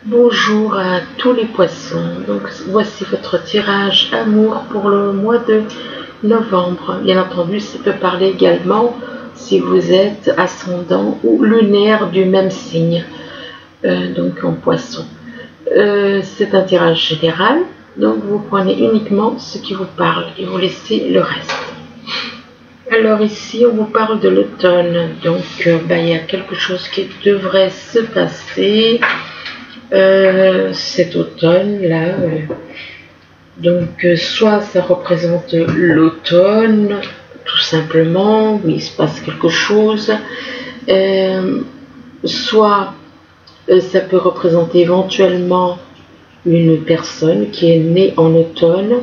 Bonjour à tous les poissons, donc voici votre tirage amour pour le mois de novembre. Bien entendu, ça peut parler également si vous êtes ascendant ou lunaire du même signe, donc en poisson. C'est un tirage général, donc vous prenez uniquement ce qui vous parle et vous laissez le reste. Alors ici, on vous parle de l'automne, donc il y a quelque chose qui devrait se passer cet automne-là. Donc soit ça représente l'automne, tout simplement, où il se passe quelque chose, soit ça peut représenter éventuellement une personne qui est née en automne,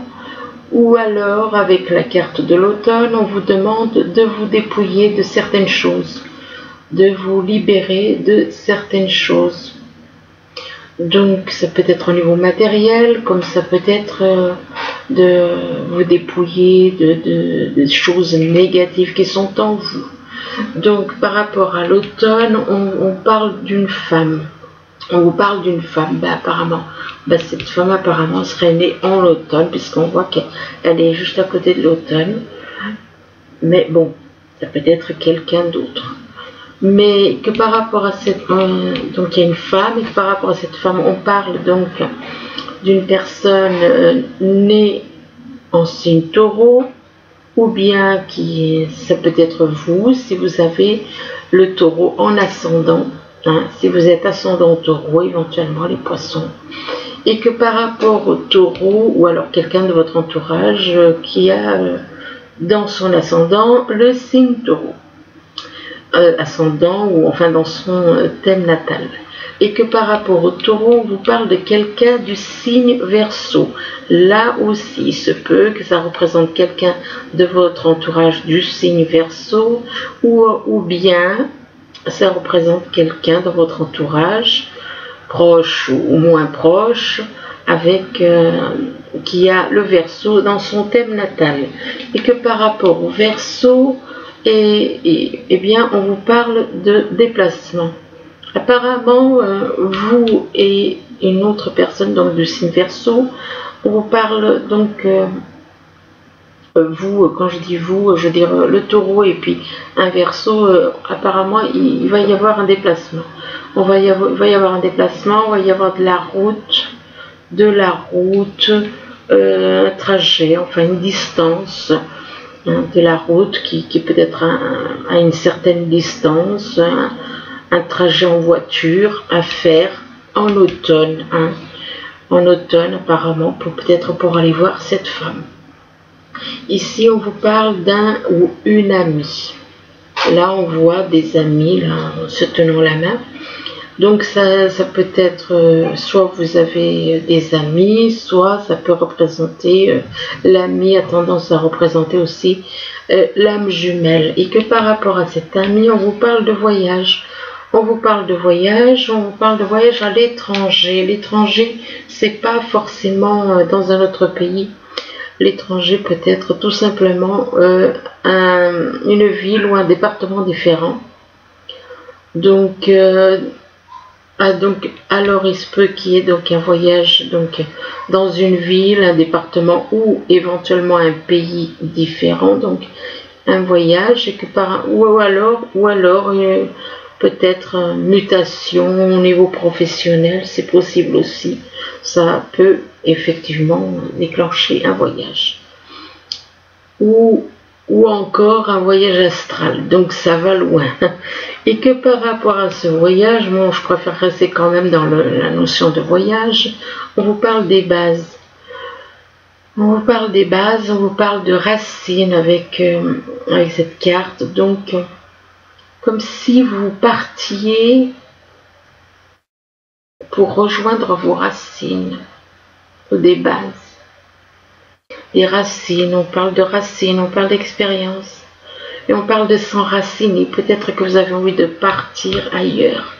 ou alors avec la carte de l'automne, on vous demande de vous dépouiller de certaines choses, de vous libérer de certaines choses. Donc ça peut être au niveau matériel, comme ça peut être de vous dépouiller de choses négatives qui sont en vous. Donc par rapport à l'automne, on parle d'une femme. On vous parle d'une femme, apparemment. Cette femme apparemment serait née en automne, puisqu'on voit qu'elle est juste à côté de l'automne. Mais bon, ça peut être quelqu'un d'autre. Mais que par rapport à cette donc il y a une femme, et que par rapport à cette femme, on parle donc d'une personne née en signe taureau, ou bien ça peut être vous, si vous avez le taureau en ascendant, si vous êtes ascendant taureau, éventuellement les poissons, et que par rapport au taureau, ou alors quelqu'un de votre entourage qui a dans son ascendant le signe taureau. Ascendant ou enfin dans son thème natal, et que par rapport au taureau on vous parle de quelqu'un du signe Verseau. Là aussi il se peut que ça représente quelqu'un de votre entourage du signe Verseau, ou bien ça représente quelqu'un de votre entourage proche ou moins proche avec qui a le Verseau dans son thème natal, et que par rapport au Verseau, et bien on vous parle de déplacement. Apparemment, vous et une autre personne donc du signe Verseau, on vous parle donc vous, quand je dis vous, je veux dire le taureau et puis un Verseau, apparemment il va y avoir un déplacement. Il va y avoir un déplacement, il va y avoir de la route, un trajet, enfin une distance de la route qui peut être à une certaine distance, un trajet en voiture à faire en automne, en automne apparemment, peut-être pour aller voir cette femme. Ici on vous parle d'un ou une amie. Là on voit des amis là, se tenant la main. Donc ça peut être, soit vous avez des amis, soit ça peut représenter, l'ami a tendance à représenter aussi l'âme jumelle. Et que par rapport à cet ami, on vous parle de voyage. On vous parle de voyage, on vous parle de voyage à l'étranger. L'étranger, c'est pas forcément dans un autre pays. L'étranger peut être tout simplement une ville ou un département différent. Donc alors il se peut qu'il y ait donc un voyage donc dans une ville, un département ou éventuellement un pays différent, donc un voyage, et que ou alors peut-être une mutation au niveau professionnel, c'est possible aussi. Ça peut effectivement déclencher un voyage. Ou encore un voyage astral, donc ça va loin. Et que par rapport à ce voyage, moi je préfère rester quand même dans la notion de voyage, on vous parle des bases. On vous parle des bases, on vous parle de racines avec cette carte, donc comme si vous partiez pour rejoindre vos racines, des bases. Des racines, on parle de racines, on parle d'expérience. Et on parle de s'enraciner. Peut-être que vous avez envie de partir ailleurs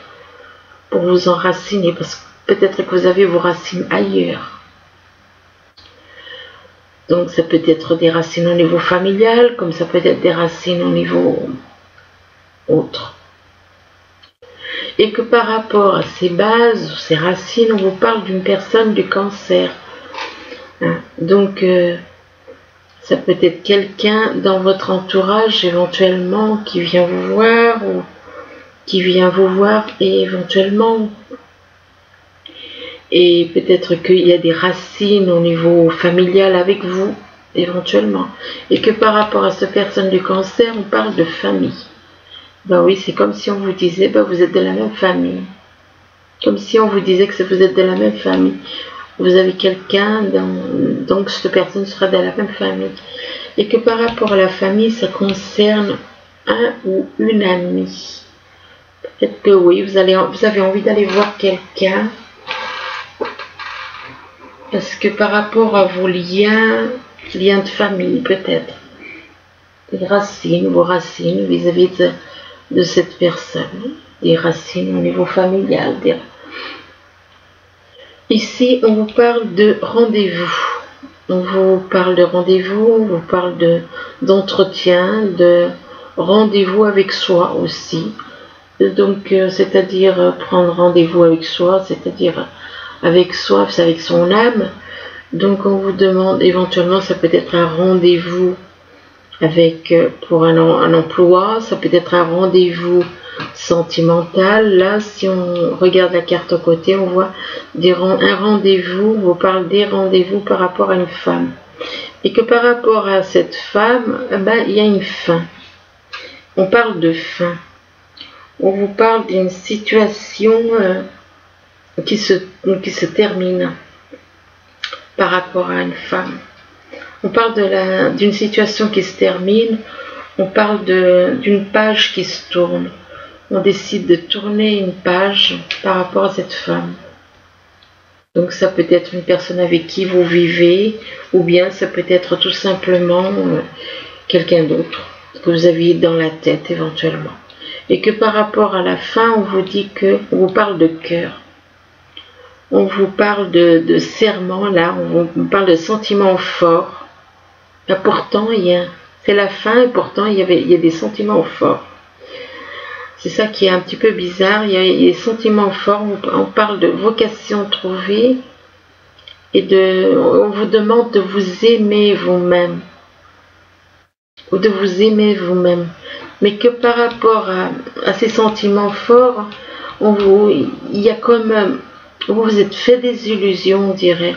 pour vous enraciner, parce que peut-être que vous avez vos racines ailleurs. Donc ça peut être des racines au niveau familial, comme ça peut être des racines au niveau autre. Et que par rapport à ces bases, ces racines, on vous parle d'une personne du cancer. Hein. Donc, ça peut être quelqu'un dans votre entourage éventuellement qui vient vous voir ou qui vient vous voir et éventuellement. Et peut-être qu'il y a des racines au niveau familial avec vous, éventuellement. Et que par rapport à cette personne du cancer, on parle de famille. Ben oui, c'est comme si on vous disait, ben vous êtes de la même famille. Comme si on vous disait que vous êtes de la même famille. Vous avez quelqu'un, donc cette personne sera de la même famille. Et que par rapport à la famille, ça concerne un ou une amie. Peut-être que oui, vous avez envie d'aller voir quelqu'un. Parce que par rapport à vos liens de famille peut-être, les racines, vos racines vis-à-vis de cette personne, des racines au niveau familial. Ici, on vous parle de rendez-vous. On vous parle de rendez-vous, on vous parle d'entretien, de rendez-vous avec soi aussi. Donc, c'est-à-dire prendre rendez-vous avec soi, c'est-à-dire avec soi, c'est avec son âme. Donc on vous demande, éventuellement ça peut être un rendez-vous avec pour un emploi, ça peut être un rendez-vous sentimental. Là, si on regarde la carte à côté, on voit un rendez-vous, on vous parle des rendez-vous par rapport à une femme. Et que par rapport à cette femme, ben, il y a une fin. On parle de fin. On vous parle d'une situation qui se termine par rapport à une femme. On parle d'une situation qui se termine, on parle d'une page qui se tourne. On décide de tourner une page par rapport à cette femme. Donc ça peut être une personne avec qui vous vivez, ou bien ça peut être tout simplement quelqu'un d'autre que vous aviez dans la tête éventuellement. Et que par rapport à la fin, on vous dit on vous parle de cœur. On vous parle de serment, là, on vous parle de sentiments forts. Là, pourtant, c'est la fin et pourtant, il y a des sentiments forts. C'est ça qui est un petit peu bizarre, il y a des sentiments forts, on parle de vocation trouvée et on vous demande de vous aimer vous-même. Ou de vous aimer vous-même. Mais que par rapport à ces sentiments forts, il y a comme... Vous vous êtes fait des illusions, on dirait.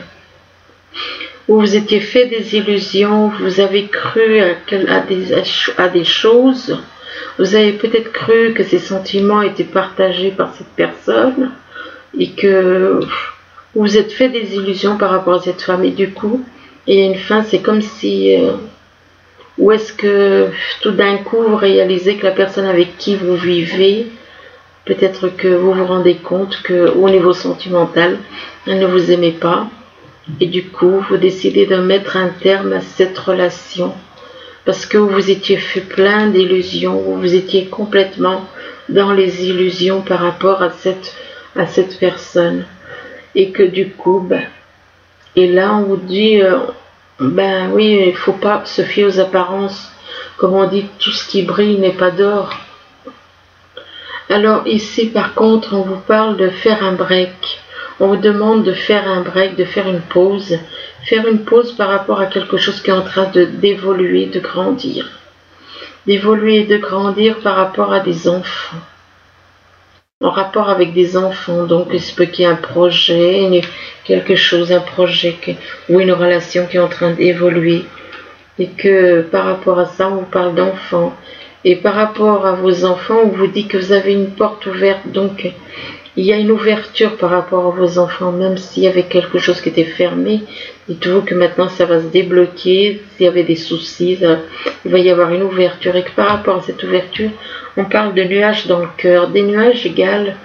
Vous vous étiez fait des illusions, vous avez cru à des choses. Vous avez peut-être cru que ces sentiments étaient partagés par cette personne et que vous vous êtes fait des illusions par rapport à cette femme. Et du coup, il y a une fin, c'est comme si... ou est-ce que tout d'un coup, vous réalisez que la personne avec qui vous vivez, peut-être que vous vous rendez compte qu'au niveau sentimental, elle ne vous aimait pas. Et du coup, vous décidez de mettre un terme à cette relation. Parce que vous vous étiez fait plein d'illusions, vous étiez complètement dans les illusions par rapport à cette personne. Et que du coup, et là on vous dit, ben oui, il ne faut pas se fier aux apparences. Comme on dit, tout ce qui brille n'est pas d'or. Alors ici, par contre, on vous parle de faire un break. On vous demande de faire un break, de faire une pause. Faire une pause par rapport à quelque chose qui est en train d'évoluer, de grandir. D'évoluer et de grandir par rapport à des enfants. En rapport avec des enfants, donc il se peut qu'il y ait un projet, quelque chose, un projet ou une relation qui est en train d'évoluer. Et que par rapport à ça, on vous parle d'enfants. Et par rapport à vos enfants, on vous dit que vous avez une porte ouverte. Donc, il y a une ouverture par rapport à vos enfants, même s'il y avait quelque chose qui était fermé. Dites-vous que maintenant, ça va se débloquer. S'il y avait des soucis, il va y avoir une ouverture. Et que par rapport à cette ouverture, on parle de nuages dans le cœur. Des nuages égale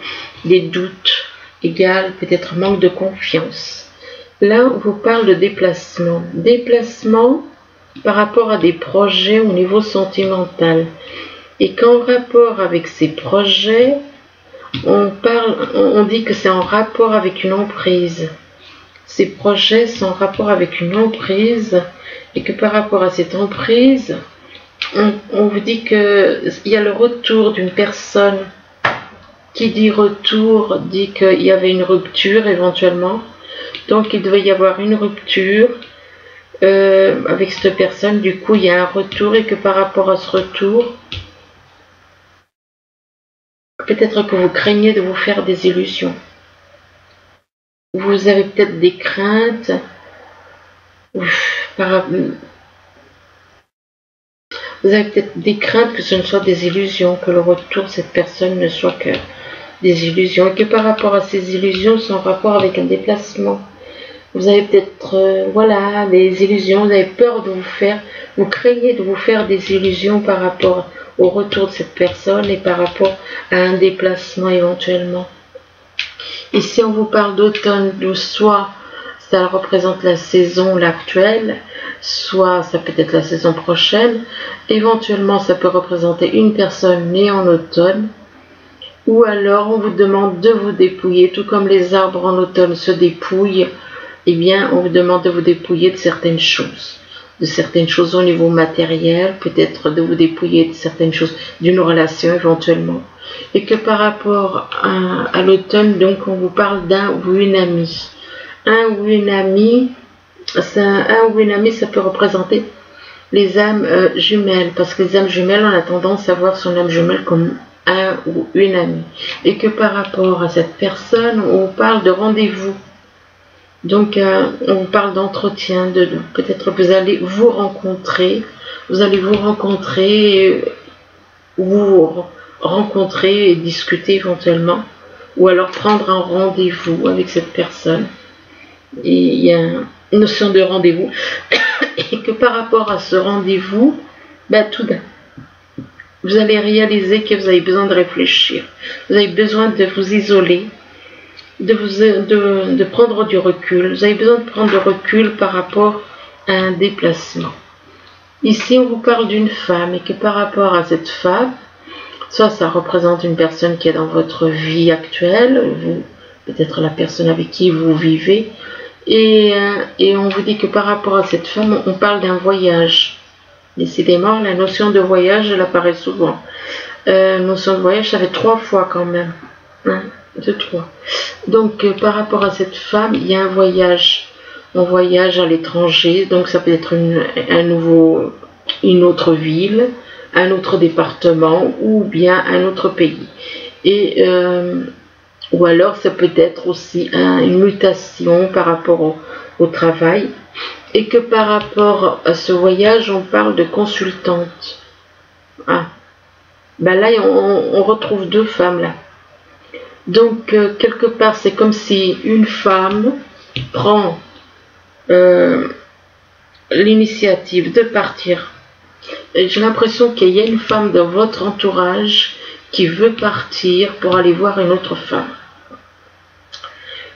des doutes, égale peut-être manque de confiance. Là, on vous parle de déplacement. Déplacement par rapport à des projets au niveau sentimental. Et qu'en rapport avec ces projets, on dit que c'est en rapport avec une emprise. Ces projets sont en rapport avec une emprise et que par rapport à cette emprise, on vous dit qu'il y a le retour d'une personne Qui dit retour dit qu'il y avait une rupture éventuellement. Donc il devait y avoir une rupture avec cette personne. Du coup il y a un retour et que par rapport à ce retour, peut-être que vous craignez de vous faire des illusions. Vous avez peut-être des craintes. Vous avez peut-être des craintes que ce ne soit des illusions, que le retour de cette personne ne soit que des illusions, et que par rapport à ces illusions, c'est en rapport avec un déplacement. Vous avez peut-être, voilà, des illusions, vous avez peur de vous craignez de vous faire des illusions par rapport au retour de cette personne et par rapport à un déplacement éventuellement. Ici, on vous parle d'automne, d'où soit ça représente la saison actuelle, soit ça peut être la saison prochaine. Éventuellement, ça peut représenter une personne née en automne. Ou alors, on vous demande de vous dépouiller, tout comme les arbres en automne se dépouillent. Eh bien, on vous demande de vous dépouiller de certaines choses. De certaines choses au niveau matériel, peut-être de vous dépouiller de certaines choses, d'une relation éventuellement. Et que par rapport à l'automne, donc, on vous parle d'un ou une amie. Un ou une amie, ça peut représenter les âmes jumelles, parce que les âmes jumelles, on a tendance à voir son âme jumelle comme un ou une amie. Et que par rapport à cette personne, on parle de rendez-vous. Donc, on vous parle d'entretien, peut-être que vous allez vous rencontrer, et discuter éventuellement, ou alors prendre un rendez-vous avec cette personne. Et il y a une notion de rendez-vous, et que par rapport à ce rendez-vous, tout d'un vous allez réaliser que vous avez besoin de réfléchir, vous avez besoin de vous isoler, de prendre du recul. Vous avez besoin de prendre du recul par rapport à un déplacement. Ici, on vous parle d'une femme et que par rapport à cette femme, soit ça représente une personne qui est dans votre vie actuelle, peut-être la personne avec qui vous vivez, et on vous dit que par rapport à cette femme, on parle d'un voyage. Décidément, la notion de voyage, elle apparaît souvent. Notion de voyage, ça fait 3 fois quand même. 2, 3. Donc, par rapport à cette femme, il y a un voyage. On voyage à l'étranger, donc ça peut être une autre ville, un autre département ou bien un autre pays. Ou alors, ça peut être aussi une mutation par rapport au travail. Et que par rapport à ce voyage, on parle de consultante. Là, on retrouve 2 femmes là. Donc, quelque part, c'est comme si une femme prend l'initiative de partir. J'ai l'impression qu'il y a une femme dans votre entourage qui veut partir pour aller voir une autre femme.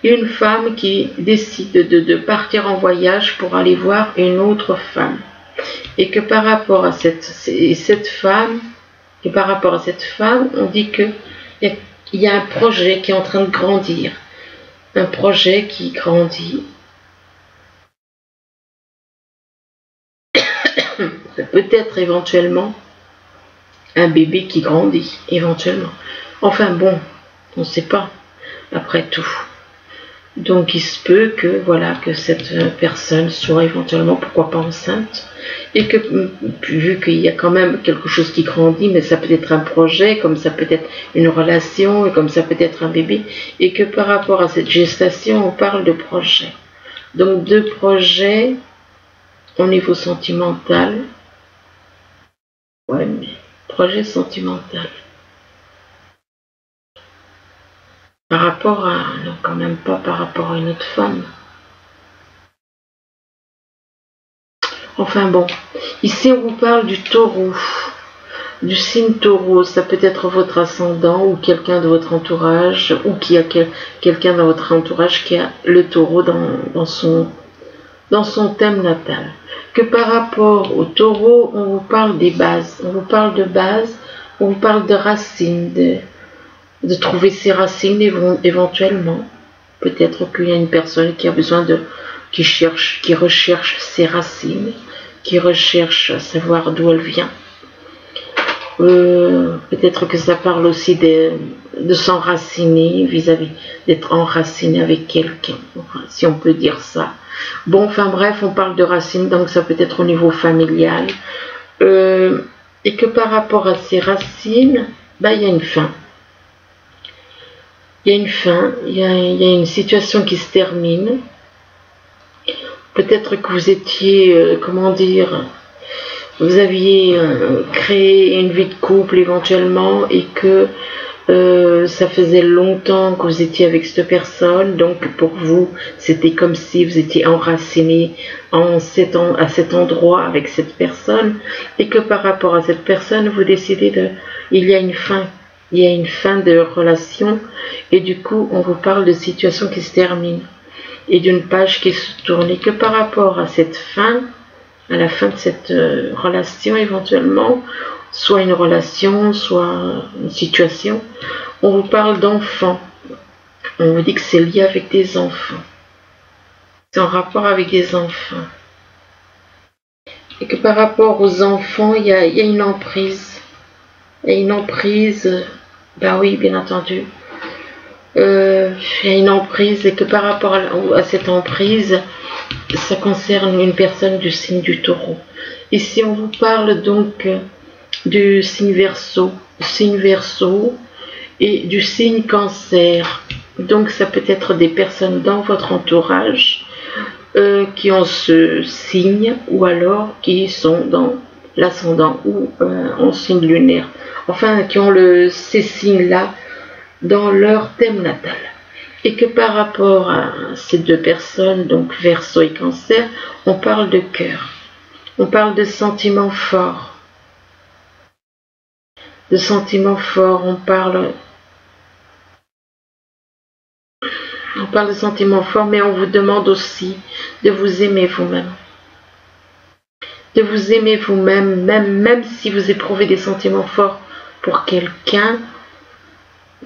Une femme qui décide de partir en voyage pour aller voir une autre femme. Et que par rapport à cette femme, on dit que il y a un projet qui est en train de grandir. Un projet qui grandit. Peut-être éventuellement un bébé qui grandit, éventuellement. Enfin bon, on ne sait pas, après tout. Donc il se peut que cette personne soit éventuellement, pourquoi pas, enceinte, et que vu qu'il y a quand même quelque chose qui grandit, mais ça peut être un projet, comme ça peut être une relation, et comme ça peut être un bébé, et que par rapport à cette gestation, on parle de projet. Donc de projet au niveau sentimental, mais projet sentimental. Par rapport à, non, quand même pas par rapport à une autre femme. Enfin bon, ici on vous parle du taureau, du signe taureau. Ça peut être votre ascendant ou quelqu'un de votre entourage, ou qui a quelqu'un dans votre entourage qui a le taureau dans son thème natal. Que par rapport au taureau, on vous parle des bases, on vous parle de bases, on vous parle de racines, de trouver ses racines éventuellement. Peut-être qu'il y a une personne qui a besoin qui recherche ses racines, qui recherche à savoir d'où elle vient. Peut-être que ça parle aussi de s'enraciner vis-à-vis, d'être enraciné avec quelqu'un, si on peut dire ça. Bon, enfin bref, on parle de racines, donc ça peut être au niveau familial. Et que par rapport à ces racines, il y a une fin. Il y a une fin, il y a une situation qui se termine. Peut-être que vous étiez, comment dire, vous aviez créé une vie de couple éventuellement et que ça faisait longtemps que vous étiez avec cette personne, donc pour vous c'était comme si vous étiez enraciné à cet endroit avec cette personne, et que par rapport à cette personne vous décidez il y a une fin de relation, et du coup on vous parle de situation qui se termine et d'une page qui se tourne, et que par rapport à cette fin, à la fin de cette relation éventuellement, soit une relation, soit une situation, on vous parle d'enfants. On vous dit que c'est lié avec des enfants. C'est en rapport avec des enfants. Et que par rapport aux enfants, il y a une emprise. Il y a une emprise, oui, bien entendu. Il y a une emprise, et que par rapport à cette emprise, ça concerne une personne du signe du Taureau. Ici, on vous parle donc du signe Verseau et du signe Cancer. Donc ça peut être des personnes dans votre entourage qui ont ce signe, ou alors qui sont dans l'ascendant ou en signe lunaire, enfin qui ont ces signes-là dans leur thème natal. Et que par rapport à ces deux personnes, donc Verseau et Cancer, on parle de cœur, on parle de sentiments forts. De sentiments forts, on parle de sentiments forts, mais on vous demande aussi de vous aimer vous-même. De vous aimer vous-même, même si vous éprouvez des sentiments forts pour quelqu'un.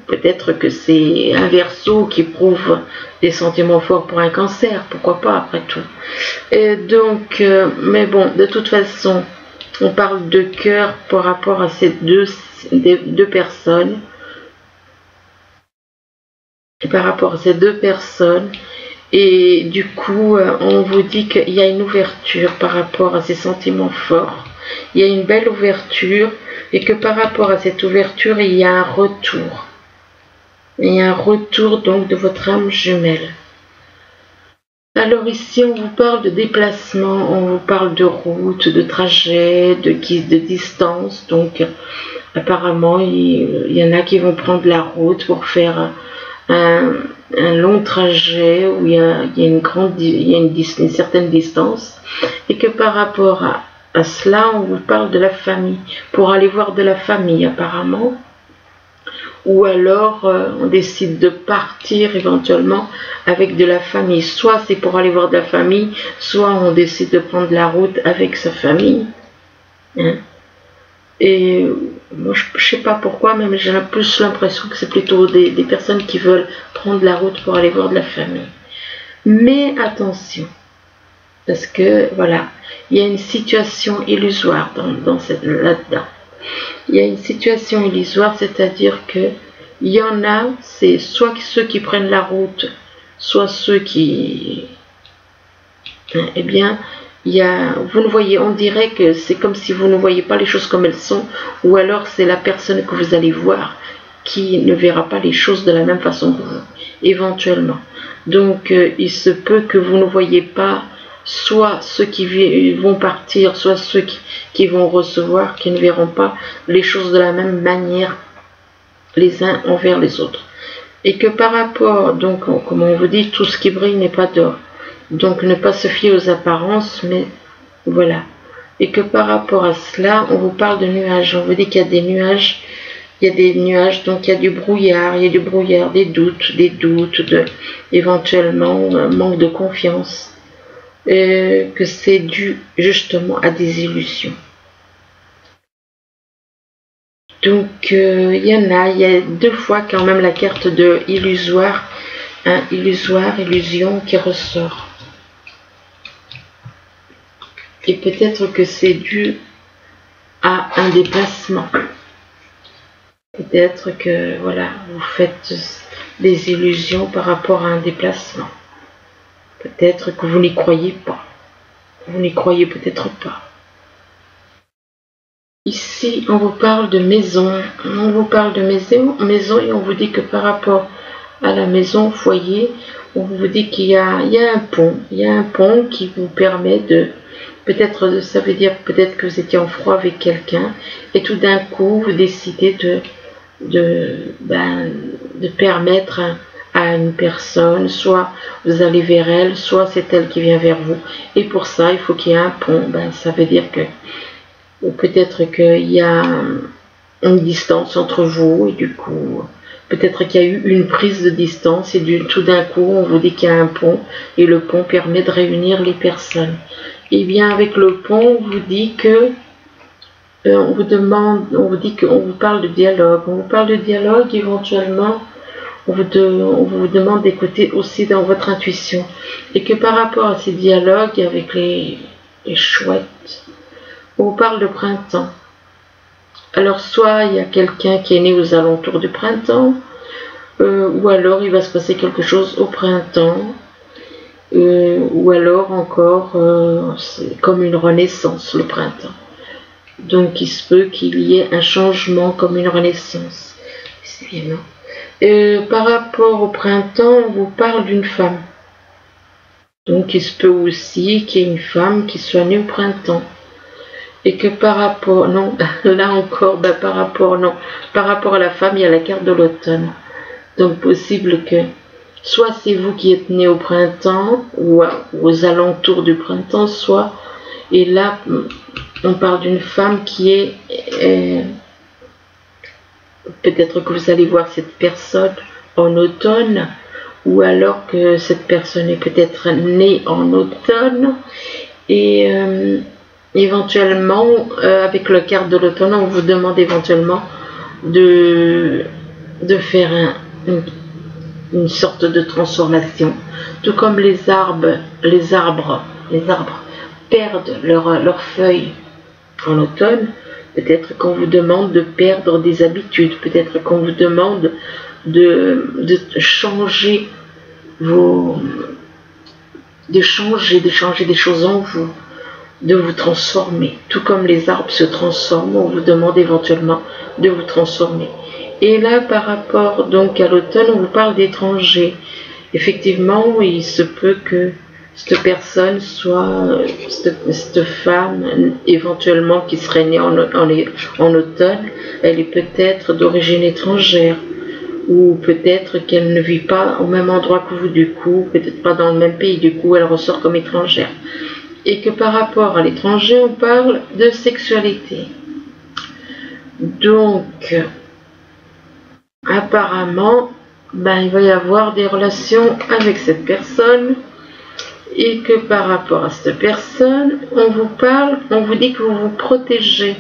Peut-être que c'est un Verseau qui éprouve des sentiments forts pour un Cancer, pourquoi pas après tout. Et donc, mais bon, de toute façon, on parle de cœur par rapport à ces deux personnes. Et par rapport à ces deux personnes. Et du coup, on vous dit qu'il y a une ouverture par rapport à ces sentiments forts. Il y a une belle ouverture, et que par rapport à cette ouverture, il y a un retour. Il y a un retour donc de votre âme jumelle. Alors ici, on vous parle de déplacement, on vous parle de route, de trajet, de distance. Donc apparemment, il y en a qui vont prendre la route pour faire un long trajet où il y a une certaine distance, et que par rapport à cela, on vous parle de la famille, pour aller voir de la famille apparemment. Ou alors on décide de partir éventuellement avec de la famille. Soit c'est pour aller voir de la famille, soit on décide de prendre la route avec sa famille. Et moi je ne sais pas pourquoi, mais j'ai plus l'impression que c'est plutôt des personnes qui veulent prendre la route pour aller voir de la famille. Mais attention, parce que voilà, il y a une situation illusoire là-dedans. Il y a une situation illusoire, c'est-à-dire que il y en a, c'est soit ceux qui prennent la route, soit ceux qui... Eh bien, vous ne voyez, on dirait que c'est comme si vous ne voyez pas les choses comme elles sont, ou alors c'est la personne que vous allez voir qui ne verra pas les choses de la même façon que vous, éventuellement. Donc, il se peut que vous ne voyez pas soit ceux qui vont partir, soit ceux qui vont recevoir, qui ne verront pas les choses de la même manière les uns envers les autres. Et que par rapport, donc, comme on vous dit, tout ce qui brille n'est pas d'or. Donc, ne pas se fier aux apparences, mais voilà. Et que par rapport à cela, on vous parle de nuages. On vous dit qu'il y a des nuages. Il y a des nuages, donc il y a du brouillard, des doutes, éventuellement manque de confiance. Que c'est dû justement à des illusions. Donc il y a deux fois quand même la carte de illusoire, illusion qui ressort. Et peut-être que c'est dû à un déplacement. Peut-être que voilà, vous faites des illusions par rapport à un déplacement. Peut-être que vous n'y croyez pas. Vous n'y croyez peut-être pas. Ici, on vous parle de maison. On vous parle de maison et on vous dit que par rapport à la maison, foyer, on vous dit qu'il y a un pont. Il y a un pont qui vous permet de... Peut-être, ça veut dire peut-être que vous étiez en froid avec quelqu'un et tout d'un coup, vous décidez de permettre à une personne, soit vous allez vers elle, soit c'est elle qui vient vers vous. Et pour ça, il faut qu'il y ait un pont. Ça veut dire que peut-être qu'il y a une distance entre vous et du coup, peut-être qu'il y a eu une prise de distance et tout d'un coup, on vous dit qu'il y a un pont et le pont permet de réunir les personnes. Et bien avec le pont, on vous dit que on vous parle de dialogue. On vous parle de dialogue éventuellement. On vous demande d'écouter aussi dans votre intuition. Et que par rapport à ces dialogues avec les chouettes, on vous parle de printemps. Alors soit il y a quelqu'un qui est né aux alentours du printemps, ou alors il va se passer quelque chose au printemps, ou alors encore c'est comme une renaissance le printemps. Donc il se peut qu'il y ait un changement comme une renaissance. C'est bien, non? Par rapport au printemps, on vous parle d'une femme. Donc il se peut aussi qu'il y ait une femme qui soit née au printemps. Et que par rapport, non, là encore, par rapport à la femme, il y a la carte de l'automne. Donc possible que soit c'est vous qui êtes né au printemps ou aux alentours du printemps, soit, et là on parle d'une femme qui est, peut-être que vous allez voir cette personne en automne, ou alors que cette personne est peut-être née en automne, et éventuellement, avec la carte de l'automne, on vous demande éventuellement de faire une sorte de transformation. Tout comme les arbres perdent leurs feuilles en automne, peut-être qu'on vous demande de perdre des habitudes, peut-être qu'on vous demande de changer des choses en vous, de vous transformer. Tout comme les arbres se transforment, on vous demande éventuellement de vous transformer. Et là, par rapport donc à l'automne, on vous parle d'étrangers. Effectivement, il se peut que cette personne soit, cette femme, éventuellement qui serait née en automne, elle est peut-être d'origine étrangère. Ou peut-être qu'elle ne vit pas au même endroit que vous, du coup, peut-être pas dans le même pays, du coup elle ressort comme étrangère. Et que par rapport à l'étranger, on parle de sexualité. Donc, apparemment, il va y avoir des relations avec cette personne, et que par rapport à cette personne, on vous dit que vous vous protégez.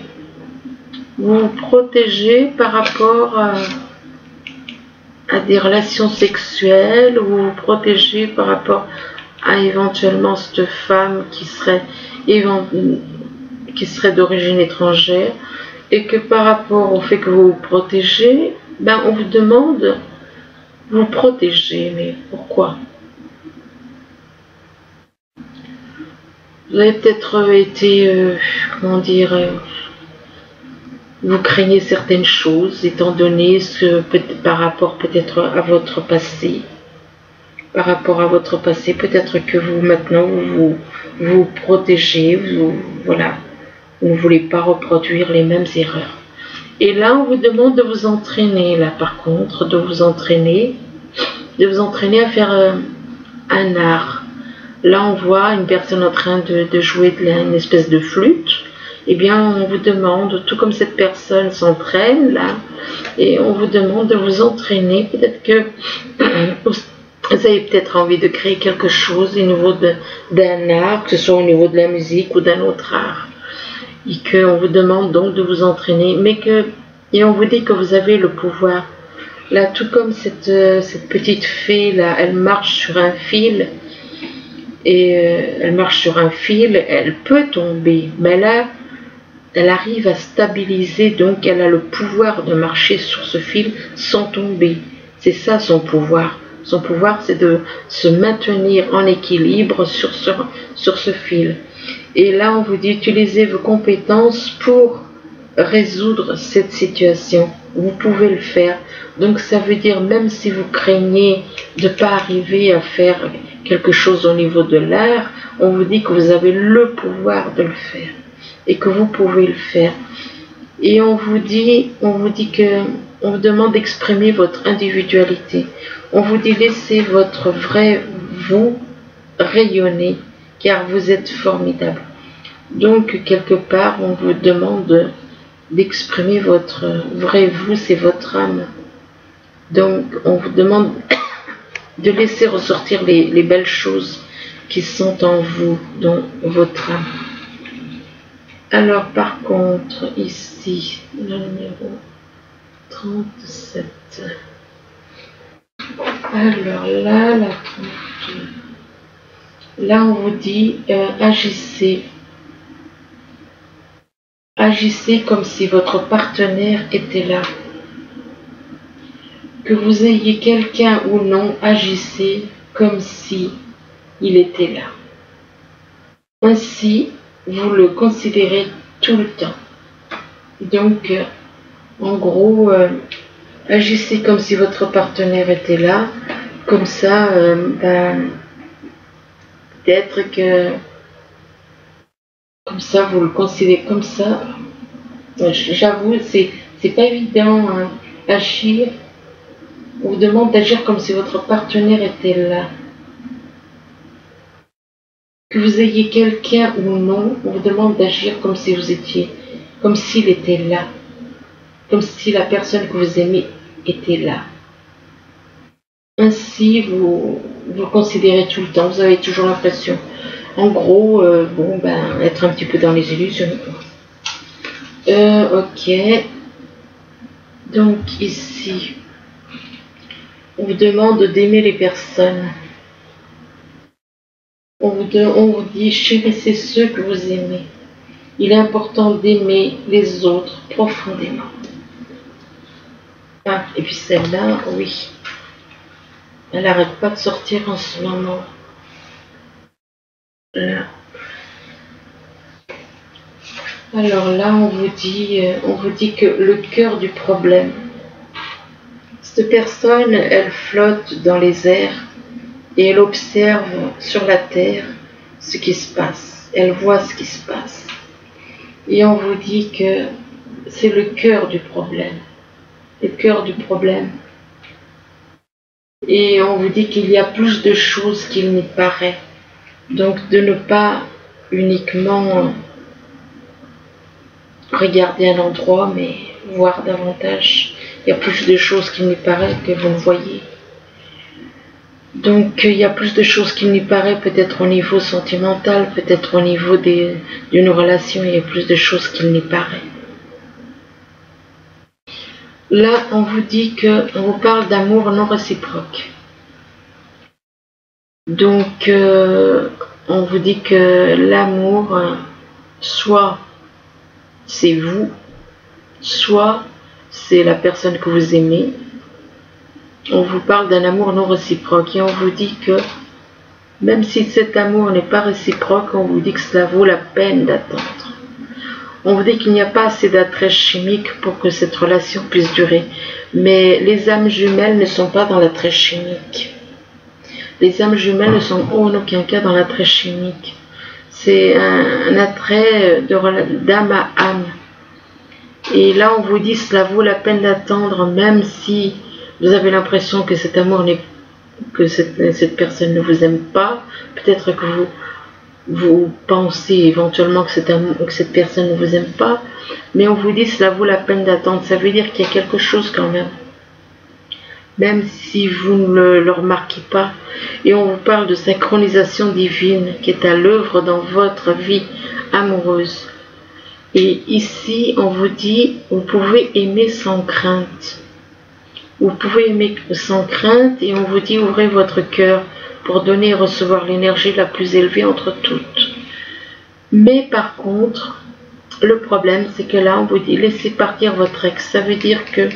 Vous vous protégez par rapport à des relations sexuelles, ou vous vous protégez par rapport à éventuellement cette femme qui serait d'origine étrangère, et que par rapport au fait que vous vous protégez, on vous demande vous protéger. Mais pourquoi? Vous avez peut-être été, vous craignez certaines choses, étant donné par rapport peut-être à votre passé. Par rapport à votre passé, peut-être que vous maintenant vous protégez, vous ne voulez pas reproduire les mêmes erreurs. Et là, on vous demande de vous entraîner, là par contre, de vous entraîner à faire un art. Là, on voit une personne en train de jouer une espèce de flûte. Eh bien, on vous demande, tout comme cette personne s'entraîne là, et on vous demande de vous entraîner. Peut-être que vous avez peut-être envie de créer quelque chose au niveau d'un art, que ce soit au niveau de la musique ou d'un autre art. Et qu'on vous demande donc de vous entraîner, et on vous dit que vous avez le pouvoir. Là, tout comme cette petite fée là, elle marche sur un fil, et elle peut tomber, mais là, elle arrive à stabiliser, donc elle a le pouvoir de marcher sur ce fil sans tomber. C'est ça son pouvoir. Son pouvoir, c'est de se maintenir en équilibre sur ce fil. Et là, on vous dit, utilisez vos compétences pour résoudre cette situation. Vous pouvez le faire. Donc ça veut dire, même si vous craignez de ne pas arriver à faire quelque chose au niveau de l'air, on vous dit que vous avez le pouvoir de le faire et que vous pouvez le faire. Et on vous demande d'exprimer votre individualité. On vous dit, laissez votre vrai vous rayonner, car vous êtes formidable. Donc quelque part, on vous demande d'exprimer votre vrai vous, c'est votre âme. Donc on vous demande de laisser ressortir les belles choses qui sont en vous, dans votre âme. Alors par contre, ici, le numéro 37. Alors là, là on vous dit, agissez. Agissez comme si votre partenaire était là. Que vous ayez quelqu'un ou non, agissez comme si il était là. Ainsi, vous le considérez tout le temps. Donc, en gros, agissez comme si votre partenaire était là. Comme ça, peut-être que comme ça, vous le considérez comme ça. J'avoue, c'est pas évident, hein, agir. On vous demande d'agir comme si votre partenaire était là. Que vous ayez quelqu'un ou non, on vous demande d'agir comme si vous étiez, comme s'il était là. Comme si la personne que vous aimez était là. Ainsi, vous le considérez tout le temps, vous avez toujours l'impression. En gros, être un petit peu dans les illusions. Ok. Donc ici, on vous demande d'aimer les personnes. On vous dit, chérissez ceux que vous aimez. Il est important d'aimer les autres profondément. Ah, et puis celle-là, oui. Elle n'arrête pas de sortir en ce moment. Là. Alors là, on vous dit que le cœur du problème, cette personne, elle flotte dans les airs et elle observe sur la terre ce qui se passe. Elle voit ce qui se passe. Et on vous dit que c'est le cœur du problème. Le cœur du problème. Et on vous dit qu'il y a plus de choses qu'il n'y paraît. Donc de ne pas uniquement regarder un endroit, mais voir davantage. Il y a plus de choses qu'il n'y paraît que vous ne voyez. Donc il y a plus de choses qu'il n'y paraît, peut-être au niveau sentimental, peut-être au niveau d'une relation, il y a plus de choses qu'il n'y paraît. Là, on vous dit on vous parle d'amour non réciproque. Donc, on vous dit que l'amour, soit c'est vous, soit c'est la personne que vous aimez. On vous parle d'un amour non réciproque et on vous dit que même si cet amour n'est pas réciproque, on vous dit que cela vaut la peine d'attendre. On vous dit qu'il n'y a pas assez d'attrait chimique pour que cette relation puisse durer. Mais les âmes jumelles ne sont pas dans l'attrait chimique. Les âmes jumelles ne sont en aucun cas dans l'attrait chimique. C'est un attrait d'âme à âme. Et là, on vous dit que cela vaut la peine d'attendre, même si vous avez l'impression que cet amour que cette personne ne vous aime pas. Peut-être que vous pensez éventuellement que cette personne ne vous aime pas, mais on vous dit que cela vaut la peine d'attendre. Ça veut dire qu'il y a quelque chose quand même si vous ne le remarquez pas. Et on vous parle de synchronisation divine qui est à l'œuvre dans votre vie amoureuse. Et ici, on vous dit, vous pouvez aimer sans crainte. Vous pouvez aimer sans crainte et on vous dit, ouvrez votre cœur pour donner et recevoir l'énergie la plus élevée entre toutes. Mais par contre, le problème, c'est que là, on vous dit laissez partir votre ex. Ça veut dire que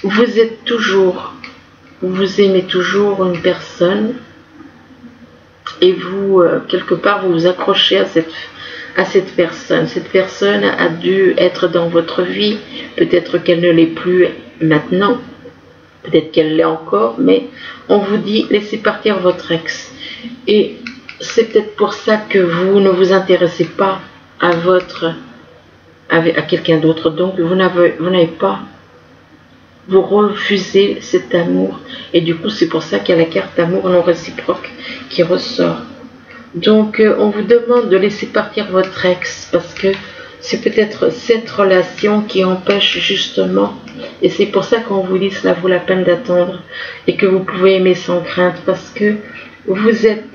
vous êtes toujours, vous aimez toujours une personne et vous, quelque part, vous vous accrochez à cette personne. Cette personne a dû être dans votre vie. Peut-être qu'elle ne l'est plus maintenant. Peut-être qu'elle l'est encore. Mais on vous dit laissez partir votre ex. Et c'est peut-être pour ça que vous ne vous intéressez pas à quelqu'un d'autre. Donc vous n'avez pas, vous refusez cet amour. Et du coup c'est pour ça qu'il y a la carte amour non réciproque qui ressort. Donc on vous demande de laisser partir votre ex parce que c'est peut-être cette relation qui empêche justement, et c'est pour ça qu'on vous dit cela vaut la peine d'attendre et que vous pouvez aimer sans crainte parce que vous êtes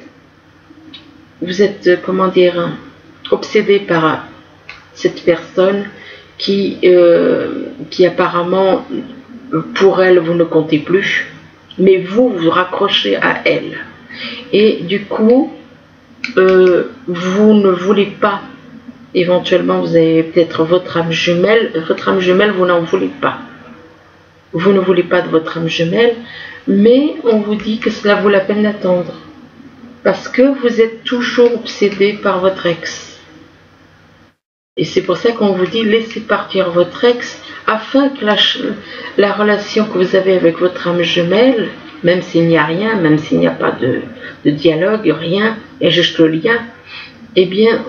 comment dire, obsédé par cette personne qui apparemment pour elle vous ne comptez plus, mais vous vous raccrochez à elle et du coup vous ne voulez pas, éventuellement vous avez peut-être votre âme jumelle vous n'en voulez pas, vous ne voulez pas de votre âme jumelle, mais on vous dit que cela vaut la peine d'attendre parce que vous êtes toujours obsédé par votre ex et c'est pour ça qu'on vous dit laissez partir votre ex afin que la relation que vous avez avec votre âme jumelle, même s'il n'y a rien, même s'il n'y a pas de dialogue, rien, et juste le lien, eh bien,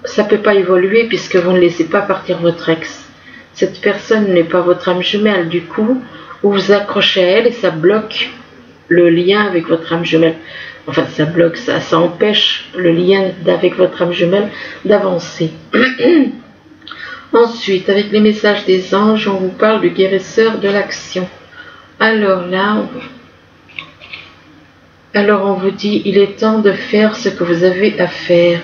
ça ne peut pas évoluer puisque vous ne laissez pas partir votre ex. Cette personne n'est pas votre âme jumelle, du coup, vous vous accrochez à elle et ça bloque le lien avec votre âme jumelle. Enfin, ça bloque, ça empêche le lien avec votre âme jumelle d'avancer. Ensuite, avec les messages des anges, on vous parle du guérisseur de l'action. Alors là, on vous dit, il est temps de faire ce que vous avez à faire.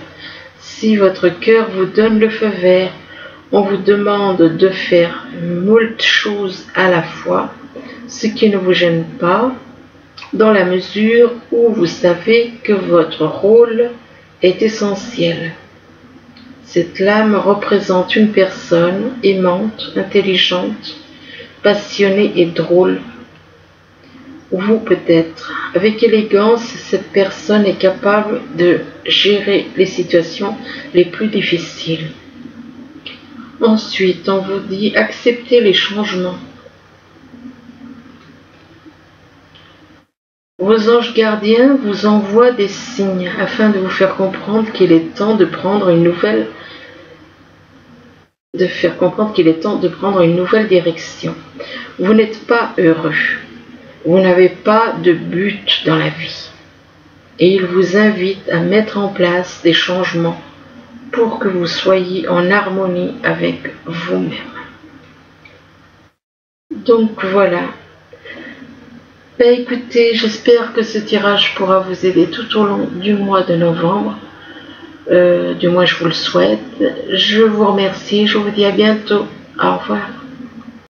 Si votre cœur vous donne le feu vert, on vous demande de faire moult choses à la fois, ce qui ne vous gêne pas, dans la mesure où vous savez que votre rôle est essentiel. Cette lame représente une personne aimante, intelligente, passionnée et drôle. Vous peut-être. Avec élégance, cette personne est capable de gérer les situations les plus difficiles. Ensuite, on vous dit acceptez les changements. Vos anges gardiens vous envoient des signes afin de vous faire comprendre qu'il est temps de prendre une nouvelle direction. Vous n'êtes pas heureux. Vous n'avez pas de but dans la vie. Et il vous invite à mettre en place des changements pour que vous soyez en harmonie avec vous-même. Donc voilà. Ben écoutez, j'espère que ce tirage pourra vous aider tout au long du mois de novembre. Du moins je vous le souhaite. Je vous remercie, je vous dis à bientôt. Au revoir.